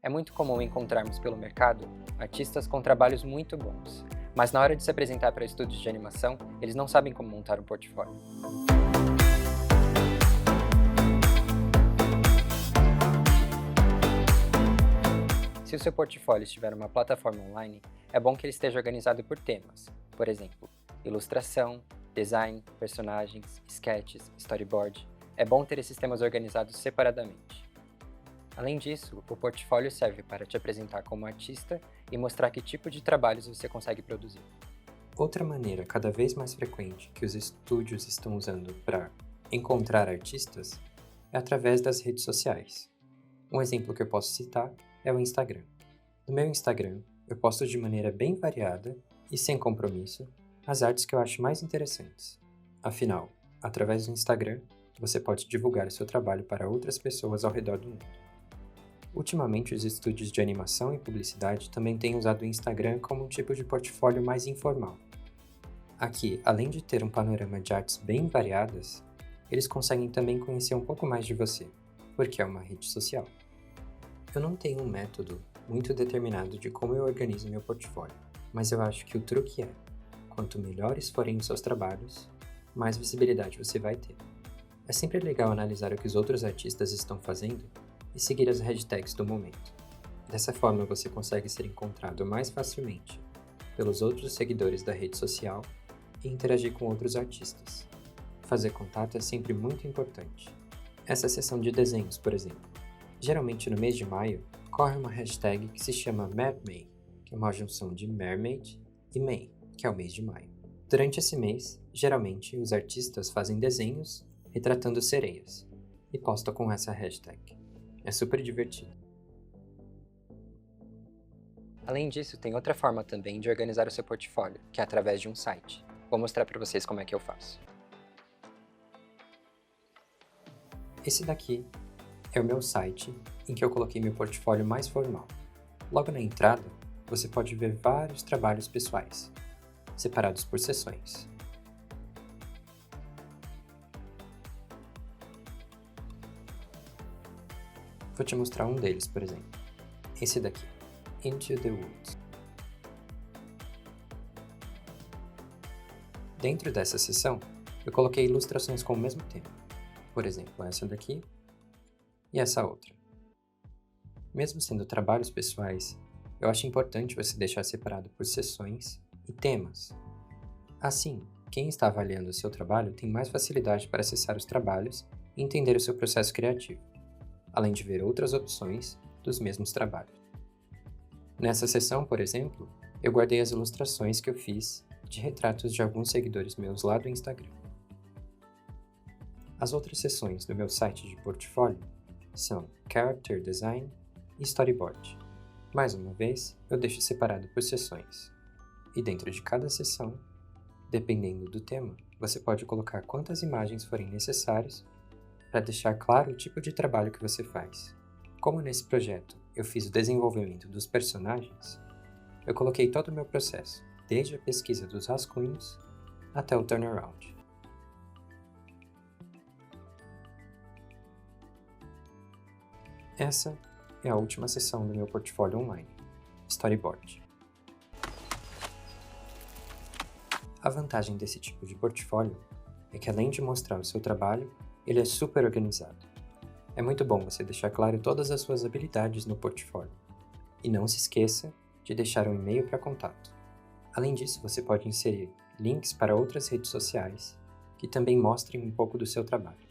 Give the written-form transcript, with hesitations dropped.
É muito comum encontrarmos pelo mercado artistas com trabalhos muito bons, mas na hora de se apresentar para estúdios de animação, eles não sabem como montar um portfólio. Se o seu portfólio estiver numa plataforma online, é bom que ele esteja organizado por temas, por exemplo, ilustração, design, personagens, sketches, storyboard. É bom ter esses temas organizados separadamente. Além disso, o portfólio serve para te apresentar como artista e mostrar que tipo de trabalhos você consegue produzir. Outra maneira cada vez mais frequente que os estúdios estão usando para encontrar artistas é através das redes sociais. Um exemplo que eu posso citar é o Instagram. No meu Instagram, eu posto de maneira bem variada e sem compromisso as artes que eu acho mais interessantes. Afinal, através do Instagram, você pode divulgar o seu trabalho para outras pessoas ao redor do mundo. Ultimamente, os estúdios de animação e publicidade também têm usado o Instagram como um tipo de portfólio mais informal. Aqui, além de ter um panorama de artes bem variadas, eles conseguem também conhecer um pouco mais de você, porque é uma rede social. Eu não tenho um método muito determinado de como eu organizo meu portfólio, mas eu acho que o truque é, quanto melhores forem os seus trabalhos, mais visibilidade você vai ter. É sempre legal analisar o que os outros artistas estão fazendo e seguir as hashtags do momento. Dessa forma você consegue ser encontrado mais facilmente pelos outros seguidores da rede social e interagir com outros artistas. Fazer contato é sempre muito importante. Essa seção de desenhos, por exemplo. Geralmente no mês de maio, corre uma hashtag que se chama MadMay, que é uma junção de Mermaid e May, que é o mês de maio. Durante esse mês, geralmente os artistas fazem desenhos retratando sereias e postam com essa hashtag. É super divertido. Além disso, tem outra forma também de organizar o seu portfólio, que é através de um site. Vou mostrar para vocês como é que eu faço. Esse daqui é o meu site em que eu coloquei meu portfólio mais formal. Logo na entrada, você pode ver vários trabalhos pessoais, separados por seções. Vou te mostrar um deles, por exemplo. Esse daqui, Into the Woods. Dentro dessa seção, eu coloquei ilustrações com o mesmo tema. Por exemplo, essa daqui e essa outra. Mesmo sendo trabalhos pessoais, eu acho importante você deixar separado por seções e temas. Assim, quem está avaliando o seu trabalho tem mais facilidade para acessar os trabalhos e entender o seu processo criativo, além de ver outras opções dos mesmos trabalhos. Nessa seção, por exemplo, eu guardei as ilustrações que eu fiz de retratos de alguns seguidores meus lá do Instagram. As outras seções do meu site de portfólio são Character Design e Storyboard. Mais uma vez, eu deixo separado por seções. E dentro de cada seção, dependendo do tema, você pode colocar quantas imagens forem necessárias para deixar claro o tipo de trabalho que você faz. Como nesse projeto eu fiz o desenvolvimento dos personagens, eu coloquei todo o meu processo, desde a pesquisa dos rascunhos até o turnaround. Essa é a última seção do meu portfólio online, Storyboard. A vantagem desse tipo de portfólio é que, além de mostrar o seu trabalho, ele é super organizado. É muito bom você deixar claro todas as suas habilidades no portfólio. E não se esqueça de deixar um e-mail para contato. Além disso, você pode inserir links para outras redes sociais que também mostrem um pouco do seu trabalho.